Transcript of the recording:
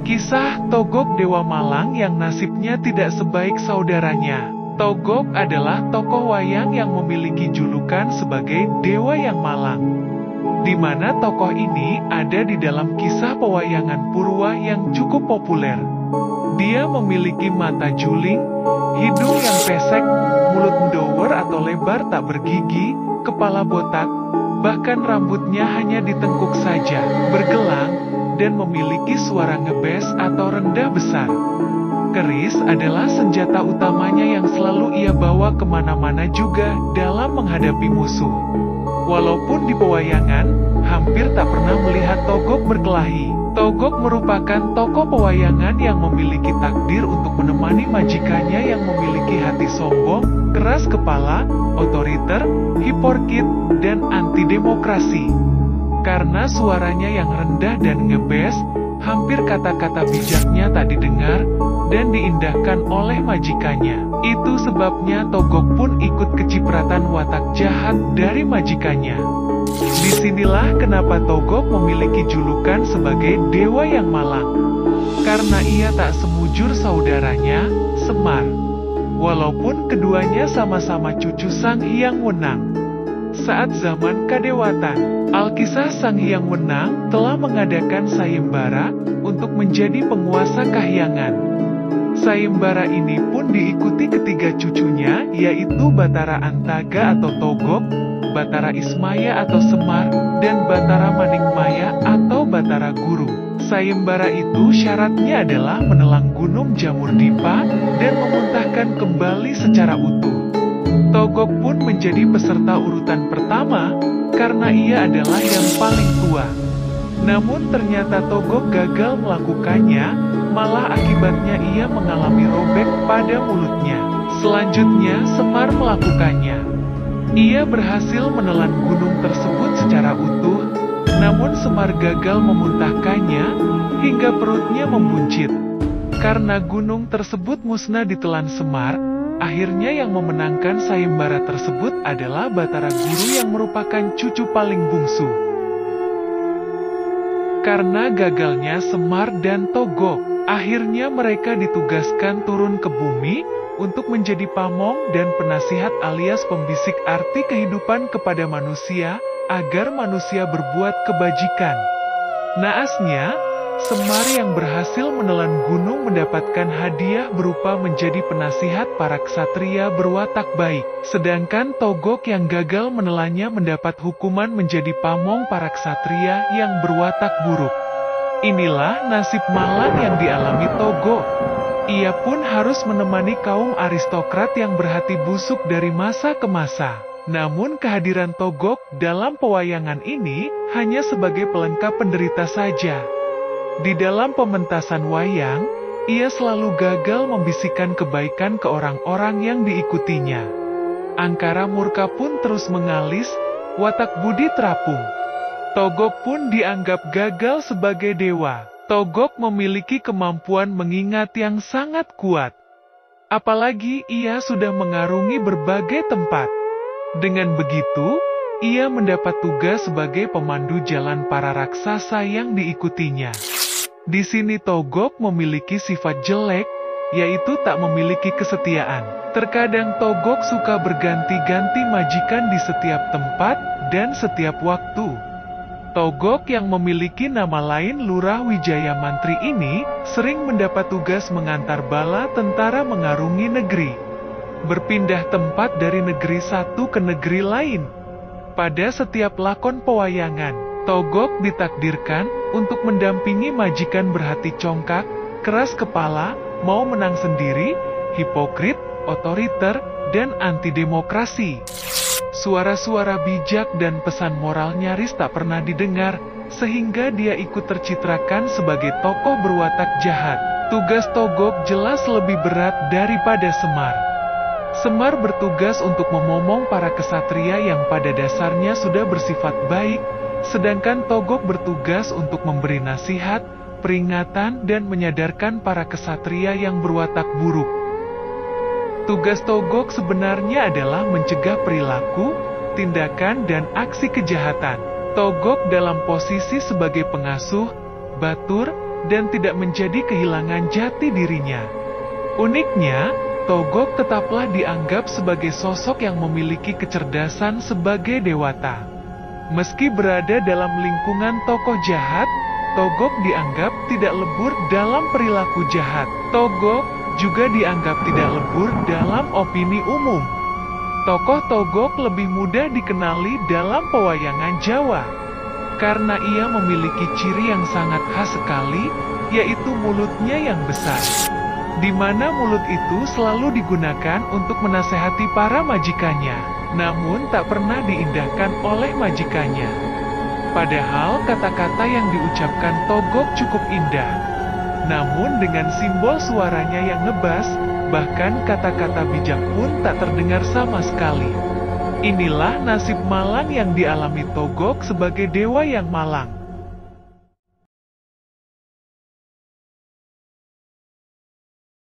Kisah Togog Dewa Malang yang nasibnya tidak sebaik saudaranya. Togog adalah tokoh wayang yang memiliki julukan sebagai Dewa yang Malang, di mana tokoh ini ada di dalam kisah pewayangan Purwa yang cukup populer. Dia memiliki mata juling, hidung yang pesek, mulut mendower atau lebar tak bergigi, kepala botak, bahkan rambutnya hanya ditengkuk saja, bergelang, dan memiliki suara ngebes atau rendah besar. Keris adalah senjata utamanya yang selalu ia bawa kemana-mana juga dalam menghadapi musuh. Walaupun di pewayangan, hampir tak pernah melihat Togog berkelahi. Togog merupakan tokoh pewayangan yang memiliki takdir untuk menemani majikannya yang memiliki hati sombong, keras kepala, otoriter, hiporkit, dan anti-demokrasi. Karena suaranya yang rendah dan ngebes, hampir kata-kata bijaknya tak didengar dan diindahkan oleh majikannya. Itu sebabnya Togog pun ikut kecipratan watak jahat dari majikannya. Disinilah kenapa Togog memiliki julukan sebagai Dewa yang Malang. Karena ia tak semujur saudaranya, Semar. Walaupun keduanya sama-sama cucu Sang Hyang Wenang. Saat zaman kadewatan, Alkisah Sang Hyang Wenang telah mengadakan sayembara untuk menjadi penguasa kahyangan. Sayembara ini pun diikuti ketiga cucunya, yaitu Batara Antaga atau Togog, Batara Ismaya atau Semar, dan Batara Manikmaya atau Batara Guru. Sayembara itu syaratnya adalah menelang Gunung Jamur Dipa dan memuntahkan kembali secara utuh. Togog pun menjadi peserta urutan pertama, karena ia adalah yang paling tua. Namun ternyata Togog gagal melakukannya, malah akibatnya ia mengalami robek pada mulutnya. Selanjutnya Semar melakukannya. Ia berhasil menelan gunung tersebut secara utuh, namun Semar gagal memuntahkannya, hingga perutnya membuncit. Karena gunung tersebut musnah ditelan Semar, akhirnya yang memenangkan sayembara tersebut adalah Batara Guru yang merupakan cucu paling bungsu. Karena gagalnya Semar dan Togog, akhirnya mereka ditugaskan turun ke bumi untuk menjadi pamong dan penasihat alias pembisik arti kehidupan kepada manusia, agar manusia berbuat kebajikan. Naasnya, Semar yang berhasil menelan gunung mendapatkan hadiah berupa menjadi penasihat para ksatria berwatak baik. Sedangkan Togog yang gagal menelannya mendapat hukuman menjadi pamong para ksatria yang berwatak buruk. Inilah nasib malang yang dialami Togog. Ia pun harus menemani kaum aristokrat yang berhati busuk dari masa ke masa. Namun kehadiran Togog dalam pewayangan ini hanya sebagai pelengkap penderita saja. Di dalam pementasan wayang, ia selalu gagal membisikkan kebaikan ke orang-orang yang diikutinya. Angkara murka pun terus mengalis, watak budi terapung. Togog pun dianggap gagal sebagai dewa. Togog memiliki kemampuan mengingat yang sangat kuat. Apalagi ia sudah mengarungi berbagai tempat. Dengan begitu, ia mendapat tugas sebagai pemandu jalan para raksasa yang diikutinya. Di sini Togog memiliki sifat jelek, yaitu tak memiliki kesetiaan. Terkadang Togog suka berganti-ganti majikan di setiap tempat dan setiap waktu. Togog yang memiliki nama lain Lurah Wijaya Mantri ini sering mendapat tugas mengantar bala tentara mengarungi negeri, berpindah tempat dari negeri satu ke negeri lain. Pada setiap lakon pewayangan, Togog ditakdirkan untuk mendampingi majikan berhati congkak, keras kepala, mau menang sendiri, hipokrit, otoriter, dan anti-demokrasi. Suara-suara bijak dan pesan moral nyaris tak pernah didengar, sehingga dia ikut tercitrakan sebagai tokoh berwatak jahat. Tugas Togog jelas lebih berat daripada Semar. Semar bertugas untuk memomong para kesatria yang pada dasarnya sudah bersifat baik, sedangkan Togog bertugas untuk memberi nasihat, peringatan, dan menyadarkan para kesatria yang berwatak buruk. Tugas Togog sebenarnya adalah mencegah perilaku, tindakan, dan aksi kejahatan. Togog dalam posisi sebagai pengasuh, batur, dan tidak menjadi kehilangan jati dirinya. Uniknya, Togok tetaplah dianggap sebagai sosok yang memiliki kecerdasan sebagai dewata. Meski berada dalam lingkungan tokoh jahat, Togok dianggap tidak lebur dalam perilaku jahat. Togok juga dianggap tidak lebur dalam opini umum. Tokoh Togok lebih mudah dikenali dalam pewayangan Jawa, karena ia memiliki ciri yang sangat khas sekali, yaitu mulutnya yang besar. Di mana mulut itu selalu digunakan untuk menasehati para majikannya, namun tak pernah diindahkan oleh majikannya. Padahal kata-kata yang diucapkan Togok cukup indah. Namun dengan simbol suaranya yang ngebas, bahkan kata-kata bijak pun tak terdengar sama sekali. Inilah nasib malang yang dialami Togok sebagai dewa yang malang.